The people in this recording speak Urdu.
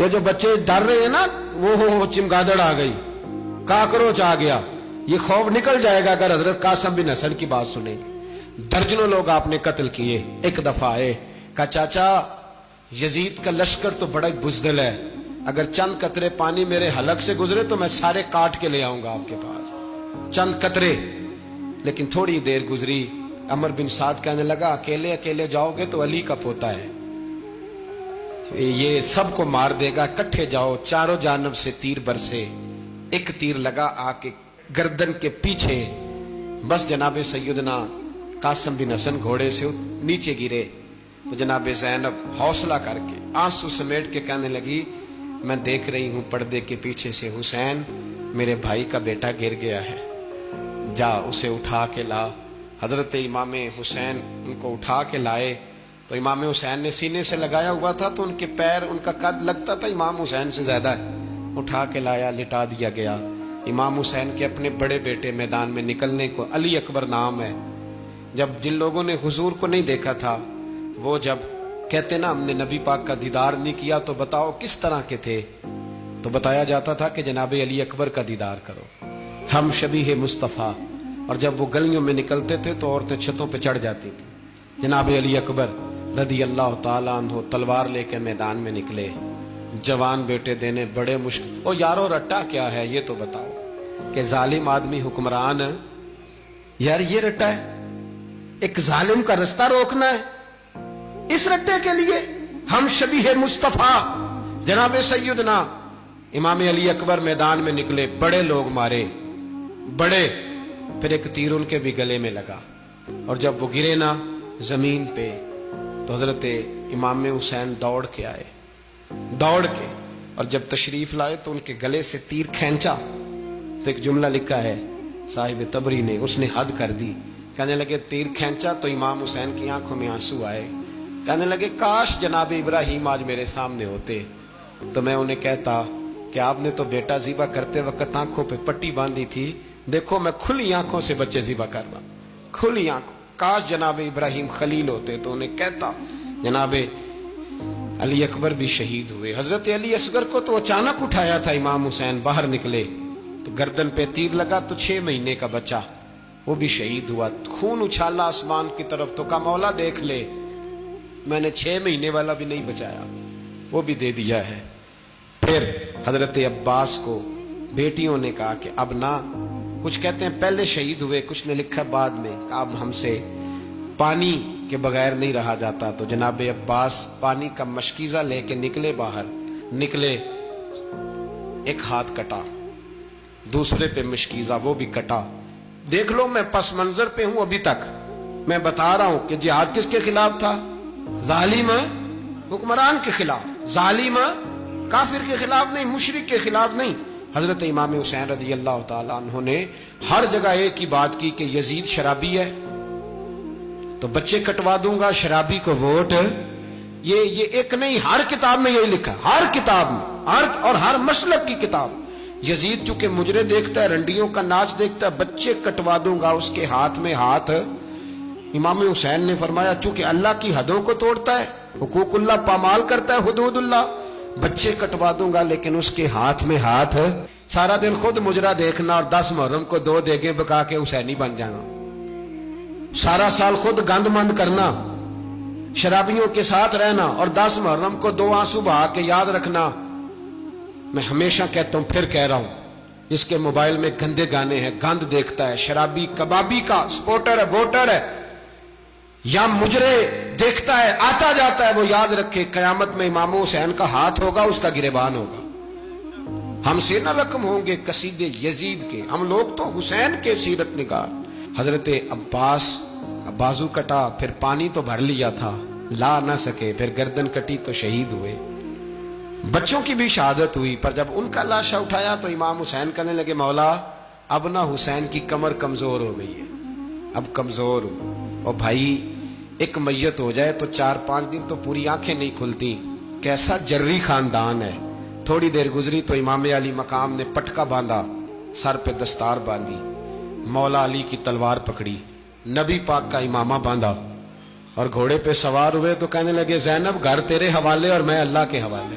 یہ جو بچے ڈر رہے ہیں نا وہ ہو چمگادڑ آ گئی, کاکروچ آ گیا, یہ خوف نکل جائے گا اگر حضرت قاسم بن حسن کی بات سنیں گے. درجنوں لوگ آپ نے قتل کیے. ایک دفعہ آئے, کہا چاچا یزید کا لشکر تو بڑا بزدل ہے, اگر چند قطرے پانی میرے حلق سے گزرے تو میں سارے کاٹ کے لے آؤں گا آپ کے پاس, چند قطرے. لیکن تھوڑی دیر گزری, عمر بن سعد کہنے لگا اکیلے اکیلے جاؤ گے تو علی کا پوتا ہے, یہ سب کو مار دے گا, کٹھے جاؤ. چاروں جانب سے تیر برسے, ایک تیر لگا آ کے گردن کے پیچھے, بس جناب سیدنا قاسم بن حسن گھوڑے سے نیچے گرے. تو جناب زینب حوصلہ کر کے آنسو سمیٹ کے کہنے لگی میں دیکھ رہی ہوں پردے کے پیچھے سے حسین میرے بھائی کا بیٹا گر گیا ہے, جا اسے اٹھا کے لا. حضرت امام حسین ان کو اٹھا کے لائے. تو امام حسین نے سینے سے لگایا ہوا تھا تو ان کے پیر, ان کا قد لگتا تھا امام حسین سے زیادہ ہے. اٹھا کے لایا, لٹا دیا گیا. امام حسین کے اپنے بڑے بیٹے میدان میں نکلنے کو, علی اکبر نام ہے. جب جن لوگوں نے حضور کو نہیں دیکھا تھا وہ جب کہتے نا ہم نے نبی پاک کا دیدار نہیں کیا تو بتاؤ کس طرح کے تھے, تو بتایا جاتا تھا کہ جناب علی اکبر کا دیدار کرو, ہم شبیہ مصطفیٰ. اور جب وہ گلیوں میں نکلتے تھے تو عورتیں چھتوں پہ چڑھ جاتی تھیں. جناب علی اکبر رضی اللہ تعالیٰ عنہ تلوار لے کے میدان میں نکلے, جوان بیٹے دینے بڑے مشکل. او یارو رٹا کیا ہے یہ تو بتاؤ, کہ ظالم آدمی حکمران ہے یار, یہ رٹا ہے, ایک ظالم کا رستہ روکنا ہے, اس رٹے کے لیے ہم شبیہ مصطفیٰ. جناب سیدنا امام علی اکبر میدان میں نکلے, بڑے لوگ مارے بڑے, پھر ایک تیر ان کے بھی گلے میں لگا. اور جب وہ گرے نا زمین پہ تو حضرت امام حسین دوڑ کے آئے, دوڑ کے, اور جب تشریف لائے تو ان کے گلے سے تیر کھینچا. تو ایک جملہ لکھا ہے صاحب تبری نے, اس نے حد کر دی. کہنے لگے تیر کھینچا تو امام حسین کی آنکھوں میں آنسو آئے. کہنے لگے کاش جناب ابراہیم آج میرے سامنے ہوتے تو میں انہیں کہتا کہ آپ نے تو بیٹا ذبح کرتے وقت آنکھوں پہ پٹی باندھی تھی, دیکھو میں کھلی آنکھوں سے بچے ذبح کر رہا, کھلی آنکھوں. کاش جناب ابراہیم خلیل ہوتے تو انہیں کہتا. جناب علی اکبر بھی شہید ہوئے. حضرت علی اصغر کو تو اچانک اٹھایا تھا امام حسین, باہر نکلے تو گردن پہ تیر لگا تو 6 مہینے کا بچہ وہ بھی شہید ہوا. خون اچھالا آسمان کی طرف تو کہا مولا دیکھ لے, میں نے 6 مہینے والا بھی نہیں بچایا, وہ بھی دے دیا ہے. پھر حضرت عباس کو بیٹیوں نے کہا کہ اب نہ, کچھ کہتے ہیں پہلے شہید ہوئے, کچھ نے لکھا بعد میں, اب ہم سے پانی کے بغیر نہیں رہا جاتا. تو جناب عباس پانی کا مشکیزہ لے کے نکلے, باہر نکلے, ایک ہاتھ کٹا, دوسرے پہ مشکیزہ وہ بھی کٹا. دیکھ لو میں پس منظر پہ ہوں ابھی تک, میں بتا رہا ہوں کہ جہاد کس کے خلاف تھا, ظالم حکمران کے خلاف, ظالم کافر کے خلاف نہیں, مشرک کے خلاف نہیں. حضرت امام حسین رضی اللہ تعالیٰ عنہ نے ہر جگہ ایک ہی بات کی کہ یزید شرابی ہے تو بچے کٹوا دوں گا, شرابی کو ووٹ. یہ ایک نہیں, ہر کتاب میں یہی لکھا, ہر کتاب میں, اور ہر مسلک کی کتاب. یزید چونکہ مجرے دیکھتا ہے, رنڈیوں کا ناچ دیکھتا ہے, بچے کٹوا دوں گا, اس کے ہاتھ میں ہاتھ. امام حسین نے فرمایا چونکہ اللہ کی حدوں کو توڑتا ہے, حقوق اللہ پامال کرتا ہے, حدود اللہ, بچے کٹوا دوں گا لیکن اس کے ہاتھ میں ہاتھ. سارا دن خود مجرا دیکھنا اور 10 محرم کو 2 دیگیں پکا کے حسینی بن جانا, سارا سال خود گند مند کرنا, شرابیوں کے ساتھ رہنا, اور 10 محرم کو 2 آنسو بہا کے یاد رکھنا. میں ہمیشہ کہتا ہوں, پھر کہہ رہا ہوں, اس کے موبائل میں گندے گانے ہیں, گند دیکھتا ہے, شرابی کبابی کا سپورٹر ہے, ووٹر ہے, یا مجرے دیکھتا ہے, آتا جاتا ہے, وہ یاد رکھے قیامت میں امام حسین کا ہاتھ ہوگا, اس کا گریبان ہوگا. ہم سے نہ رقم ہوں گے قصیدے یزید کے, ہم لوگ تو حسین کے سیرت نگار. حضرت عباس کا بازو کٹا, پھر پانی تو بھر لیا تھا, لا نہ سکے, پھر گردن کٹی تو شہید ہوئے. بچوں کی بھی شہادت ہوئی, پر جب ان کا لاشا اٹھایا تو امام حسین کہنے لگے مولا اب نہ حسین کی کمر کمزور ہو گئی ہے, اب کمزور ہو. اور بھائی ایک میت ہو جائے تو 4-5 دن تو پوری آنکھیں نہیں کھلتی, کیسا جری خاندان ہے. تھوڑی دیر گزری تو امام علی مقام نے پٹکا باندھا, سر پہ دستار باندھی, مولا علی کی تلوار پکڑی, نبی پاک کا امامہ باندھا, اور گھوڑے پہ سوار ہوئے تو کہنے لگے زینب گھر تیرے حوالے اور میں اللہ کے حوالے.